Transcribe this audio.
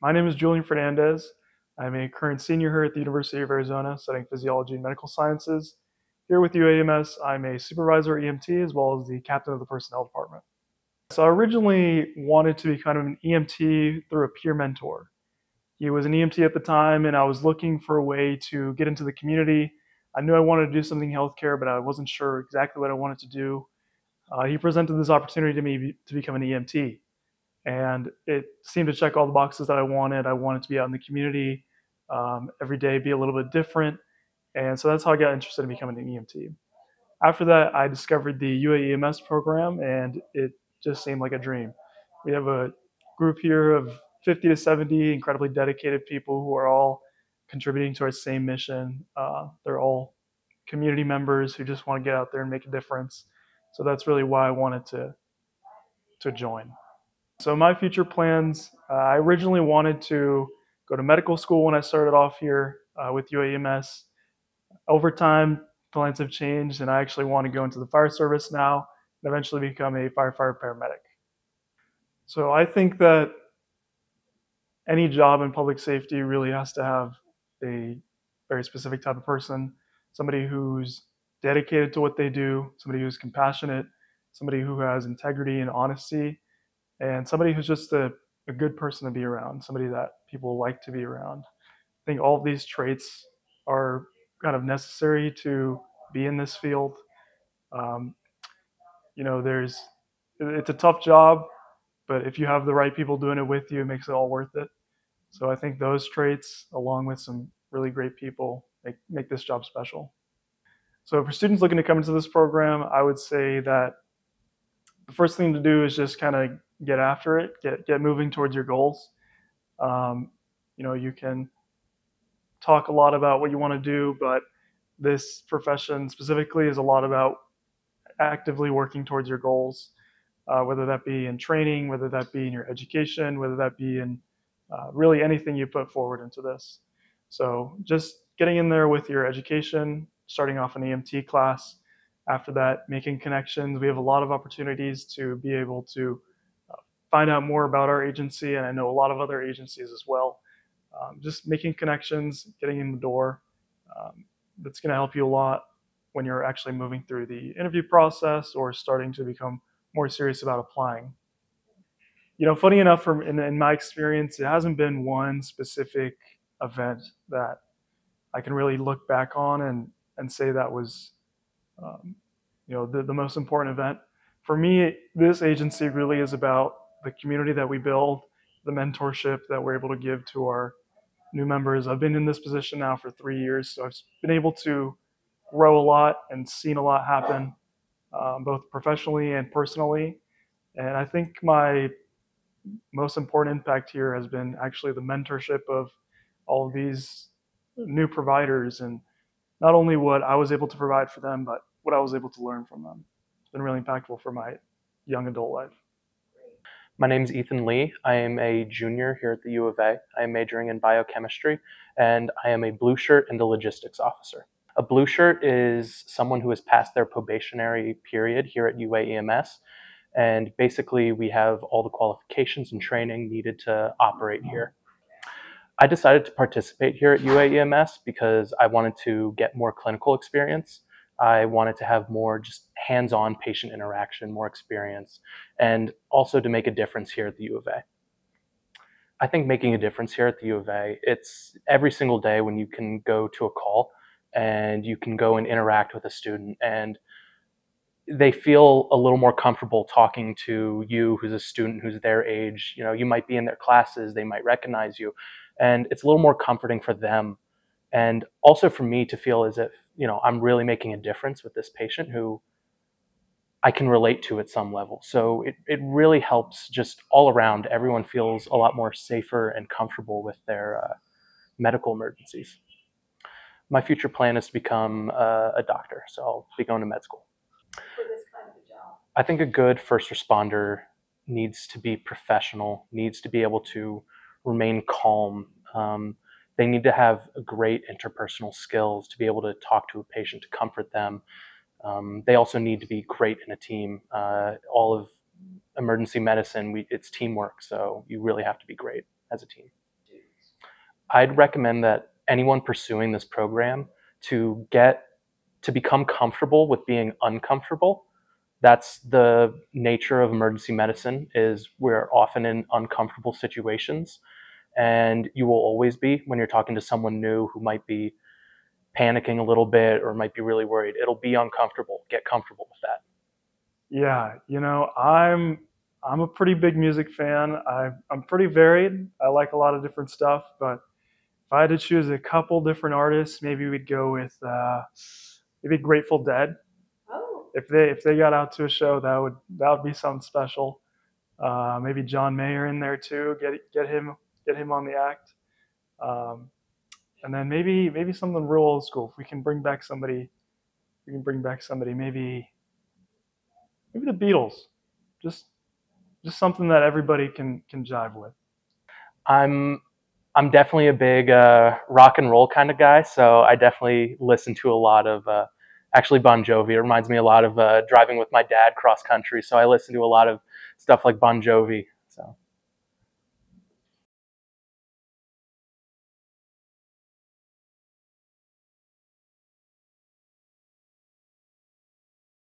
My name is Julian Fernandez. I'm a current senior here at the University of Arizona studying physiology and medical sciences. Here with U of A EMS, I'm a supervisor at EMT as well as the captain of the personnel department. So I originally wanted to be kind of an EMT through a peer mentor. He was an EMT at the time, and I was looking for a way to get into the community. I knew I wanted to do something in healthcare, but I wasn't sure exactly what I wanted to do. He presented this opportunity to me to become an EMT, and it seemed to check all the boxes that I wanted. I wanted to be out in the community every day, be a little bit different, and so that's how I got interested in becoming an EMT. After that, I discovered the U of A EMS program, and it just seemed like a dream. We have a group here of 50 to 70 incredibly dedicated people who are all contributing to our same mission. They're all community members who just want to get out there and make a difference. So that's really why I wanted to join. So my future plans, I originally wanted to go to medical school when I started off here with U of A EMS. Over time, plans have changed, and I actually want to go into the fire service now and eventually become a firefighter paramedic. So I think that any job in public safety really has to have a very specific type of person, somebody who's dedicated to what they do, somebody who's compassionate, somebody who has integrity and honesty, and somebody who's just a good person to be around, somebody that people like to be around. I think all of these traits are kind of necessary to be in this field. Um, there's it's a tough job, but if you have the right people doing it with you, it makes it all worth it. So I think those traits, along with some really great people, make this job special. So for students looking to come into this program, I would say that the first thing to do is just kind of get after it, get moving towards your goals. Um, you can talk a lot about what you want to do, but this profession specifically is a lot about actively working towards your goals, whether that be in training, whether that be in your education, whether that be in really anything you put forward into this. So just getting in there with your education, starting off an EMT class. After that, making connections. We have a lot of opportunities to be able to find out more about our agency, and I know a lot of other agencies as well. Just making connections, getting in the door, that's going to help you a lot when you're actually moving through the interview process or starting to become more serious about applying. Funny enough, in my experience, it hasn't been one specific event that I can really look back on and say that was, um, the most important event. For me, this agency really is about the community that we build, the mentorship that we're able to give to our new members. I've been in this position now for 3 years, so I've been able to grow a lot and seen a lot happen, both professionally and personally. And I think my most important impact here has been actually the mentorship of all of these new providers, and not only what I was able to provide for them, but what I was able to learn from them. It's been really impactful for my young adult life. My name is Leigh. I am a junior here at the U of A. I am majoring in biochemistry, and I am a blue shirt and a logistics officer. A blue shirt is someone who has passed their probationary period here at U of A EMS, and basically we have all the qualifications and training needed to operate here. I decided to participate here at U of A EMS because I wanted to get more clinical experience. I wanted to have more just hands-on patient interaction, more experience, and also to make a difference here at the U of A. I think making a difference here at the U of A, it's every single day when you can go to a call and you can go and interact with a student, and they feel a little more comfortable talking to you who's a student who's their age. You might be in their classes, they might recognize you, and it's a little more comforting for them, and also for me to feel as if I'm really making a difference with this patient who I can relate to at some level. So it really helps just all around. Everyone feels a lot more safer and comfortable with their medical emergencies. My future plan is to become a doctor, so I'll be going to med school. For this kind of a job? I think a good first responder needs to be professional, needs to be able to remain calm. They need to have great interpersonal skills to be able to talk to a patient, to comfort them. They also need to be great in a team. All of emergency medicine, it's teamwork, so you really have to be great as a team. I'd recommend that anyone pursuing this program to become comfortable with being uncomfortable. That's the nature of emergency medicine, is we're often in uncomfortable situations, and you will always be when you're talking to someone new who might be panicking a little bit or might be really worried. It'll be uncomfortable. Get comfortable with that. Yeah, I'm a pretty big music fan. I'm pretty varied. I like a lot of different stuff, but if I had to choose a couple different artists, maybe we'd go with maybe Grateful Dead. Oh, If they got out to a show, that would be something special. Maybe John Mayer in there too. Get him on the act. Um, and then maybe something real old school. If we can bring back somebody, we can bring back somebody. Maybe the Beatles. Just just something that everybody can jive with. I'm I'm definitely a big rock and roll kind of guy, so I definitely listen to a lot of actually Bon Jovi. It reminds me a lot of driving with my dad cross country, so I listen to a lot of stuff like Bon Jovi.